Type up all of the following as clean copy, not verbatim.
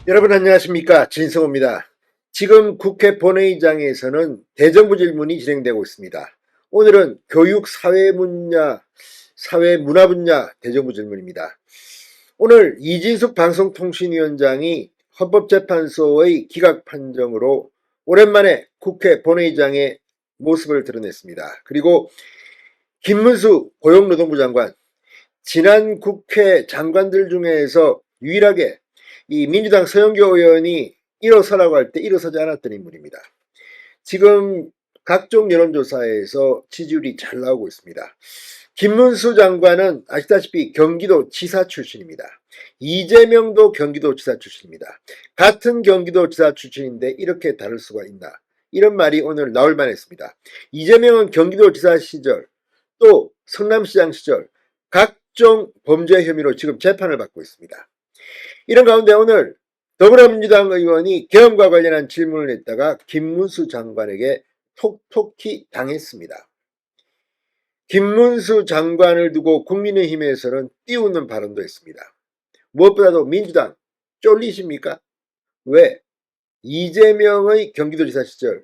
여러분 안녕하십니까, 진성호입니다. 지금 국회 본회의장에서는 대정부 질문이 진행되고 있습니다. 오늘은 교육 사회 문화 분야 대정부 질문입니다. 오늘 이진숙 방송통신위원장이 헌법재판소의 기각 판정으로 오랜만에 국회 본회의장의 모습을 드러냈습니다. 그리고 김문수 고용노동부 장관, 지난 국회 장관들 중에서 유일하게 이 민주당 서영교 의원이 일어서라고 할 때 일어서지 않았던 인물입니다. 지금 각종 여론조사에서 지지율이 잘 나오고 있습니다. 김문수 장관은 아시다시피 경기도지사 출신입니다. 이재명도 경기도지사 출신입니다. 같은 경기도지사 출신인데 이렇게 다를 수가 있나, 이런 말이 오늘 나올 만했습니다. 이재명은 경기도지사 시절 또 성남시장 시절 각종 범죄 혐의로 지금 재판을 받고 있습니다. 이런 가운데 오늘 더불어민주당 의원이 계엄과 관련한 질문을 했다가 김문수 장관에게 톡톡히 당했습니다. 김문수 장관을 두고 국민의힘에서는 띄우는 발언도 했습니다. 무엇보다도 민주당 쫄리십니까? 왜? 이재명의 경기도지사 시절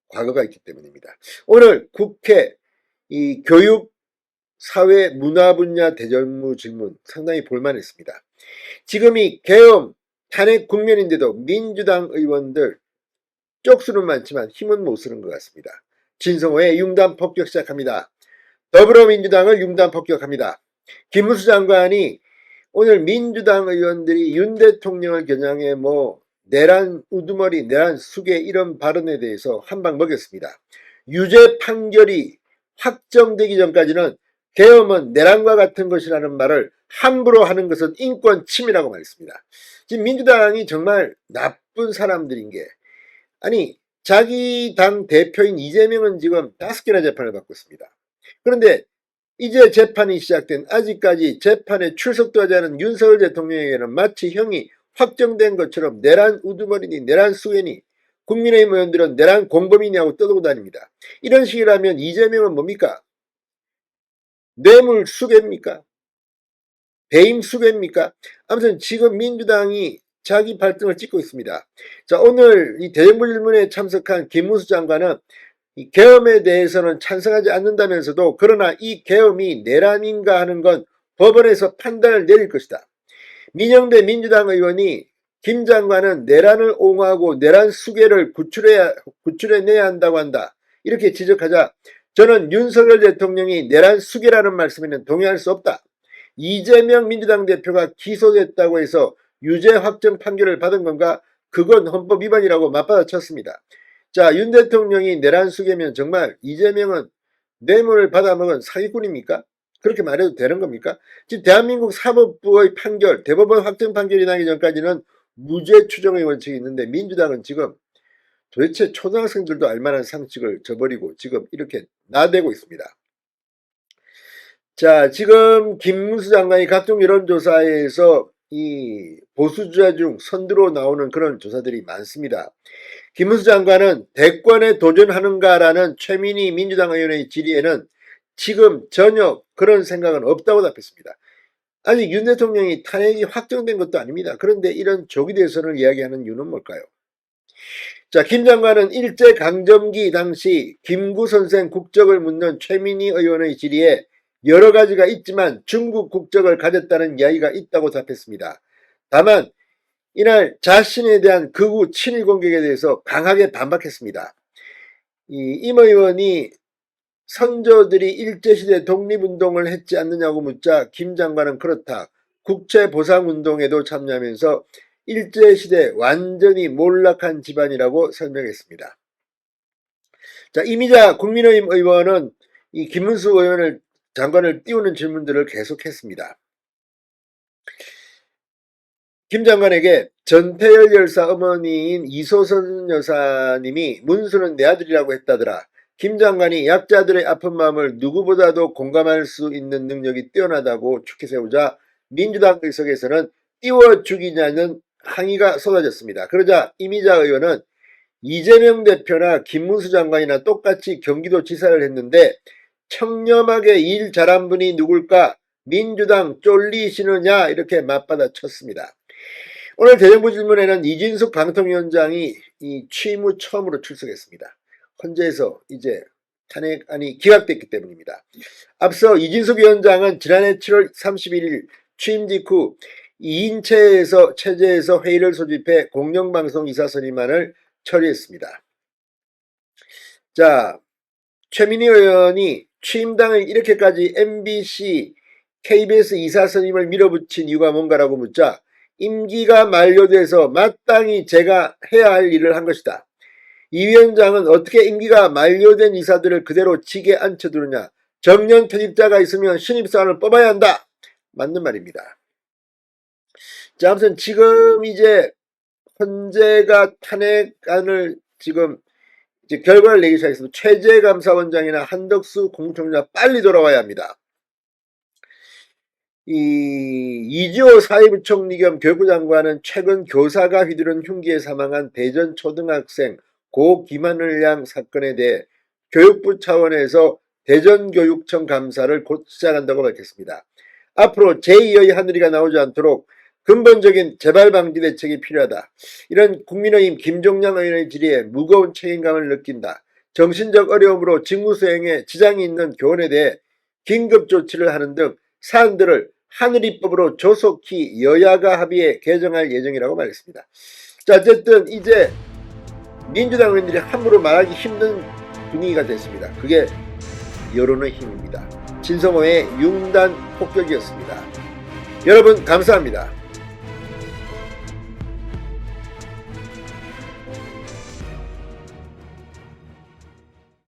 과거가 있기 때문입니다. 오늘 국회 이 교육 사회 문화 분야 대정부 질문 상당히 볼만했습니다. 지금 이 계엄 탄핵 국면인데도 민주당 의원들 쪽수는 많지만 힘은 못 쓰는 것 같습니다. 진성호의 융단 폭격 시작합니다. 더불어민주당을 융단 폭격합니다. 김문수 장관이 오늘 민주당 의원들이 윤 대통령을 겨냥해 내란 우두머리, 내란 수계 이런 발언에 대해서 한 방 먹였습니다. 유죄 판결이 확정되기 전까지는 계엄은 내란과 같은 것이라는 말을 함부로 하는 것은 인권 침해라고 말했습니다. 지금 민주당이 정말 나쁜 사람들인 게, 아니 자기 당 대표인 이재명은 지금 5개나 재판을 받고 있습니다. 그런데 이제 재판이 시작된 아직까지 재판에 출석도 하지 않은 윤석열 대통령에게는 마치 형이 확정된 것처럼 내란 우두머리니 내란 수혜니 국민의힘 의원들은 내란 공범이냐고 떠들고 다닙니다. 이런 식이라면 이재명은 뭡니까? 뇌물 수괴입니까? 배임 수괴입니까? 아무튼 지금 민주당이 자기 발등을 찍고 있습니다. 자, 오늘 이 대정부 질문에 참석한 김문수 장관은 이 계엄에 대해서는 찬성하지 않는다면서도 그러나 이 계엄이 내란인가 하는 건 법원에서 판단을 내릴 것이다. 민영배 민주당 의원이 김 장관은 내란을 옹호하고 내란 수괴를 구출해내야 한다고 한다, 이렇게 지적하자 저는 윤석열 대통령이 내란 수괴라는 말씀에는 동의할 수 없다. 이재명 민주당 대표가 기소됐다고 해서 유죄 확정 판결을 받은 건가? 그건 헌법 위반이라고 맞받아쳤습니다. 자, 윤 대통령이 내란 수괴면 정말 이재명은 뇌물을 받아먹은 사기꾼입니까? 그렇게 말해도 되는 겁니까? 지금 대한민국 사법부의 판결, 대법원 확정 판결이 나기 전까지는 무죄 추정의 원칙이 있는데 민주당은 지금 도대체 초등학생들도 알만한 상식을 저버리고 지금 이렇게 나대고 있습니다. 자, 지금 김문수 장관이 각종 여론조사에서 이 보수주자 중 선두로 나오는 그런 조사들이 많습니다. 김문수 장관은 대권에 도전하는가라는 최민희 민주당 의원의 질의에는 지금 전혀 그런 생각은 없다고 답했습니다. 아직 윤 대통령이 탄핵이 확정된 것도 아닙니다. 그런데 이런 조기 대선을 이야기하는 이유는 뭘까요? 자, 김 장관은 일제강점기 당시 김구 선생 국적을 묻는 최민희 의원의 질의에 여러 가지가 있지만 중국 국적을 가졌다는 이야기가 있다고 답했습니다. 다만 이날 자신에 대한 극우 친일 공격에 대해서 강하게 반박했습니다. 임 의원이 선조들이 일제시대 독립운동을 했지 않느냐고 묻자 김 장관은 그렇다. 국채보상운동에도 참여하면서 일제시대 완전히 몰락한 집안이라고 설명했습니다. 자, 이미자 국민의힘 의원은 이 김문수 장관을 띄우는 질문들을 계속했습니다. 김 장관에게 전태열 열사 어머니인 이소선 여사님이 문수는 내 아들이라고 했다더라. 김 장관이 약자들의 아픈 마음을 누구보다도 공감할 수 있는 능력이 뛰어나다고 추켜 세우자 민주당 의석에서는 띄워 죽이냐는 항의가 쏟아졌습니다. 그러자 이미자 의원은 이재명 대표나 김문수 장관이나 똑같이 경기도지사를 했는데 청렴하게 일 잘한 분이 누굴까? 민주당 쫄리시느냐? 이렇게 맞받아쳤습니다. 오늘 대정부 질문에는 이진숙 방통위원장이 이 취임 후 처음으로 출석했습니다. 헌재에서 이제 탄핵안이 기각됐기 때문입니다. 앞서 이진숙 위원장은 지난해 7월 31일 취임 직후 2인 체제에서 회의를 소집해 공영방송 이사 선임안을 처리했습니다. 자, 최민희 의원이 취임당을 이렇게까지 MBC, KBS 이사 선임을 밀어붙인 이유가 뭔가라고 묻자 임기가 만료돼서 마땅히 제가 해야 할 일을 한 것이다. 이 위원장은 어떻게 임기가 만료된 이사들을 그대로 직에 앉혀두느냐. 정년 퇴직자가 있으면 신입사원을 뽑아야 한다. 맞는 말입니다. 자, 아무튼 지금 이제 헌재가 탄핵안을 지금 이제 결과를 내기 시작했습니다. 최재 감사원장이나 한덕수 공청장 빨리 돌아와야 합니다. 이지호 사회부총리 겸 교육부 장관은 최근 교사가 휘두른 흉기에 사망한 대전 초등학생 고 김하늘 양 사건에 대해 교육부 차원에서 대전교육청 감사를 곧 시작한다고 밝혔습니다. 앞으로 제2의 하늘이가 나오지 않도록 근본적인 재발 방지 대책이 필요하다. 이런 국민의힘 김종량 의원의 질의에 무거운 책임감을 느낀다. 정신적 어려움으로 직무 수행에 지장이 있는 교원에 대해 긴급 조치를 하는 등 사안들을 하늘이법으로 조속히 여야가 합의해 개정할 예정이라고 말했습니다. 자, 어쨌든 이제 민주당 의원들이 함부로 말하기 힘든 분위기가 됐습니다. 그게 여론의 힘입니다. 진성호의 융단 폭격이었습니다. 여러분 감사합니다.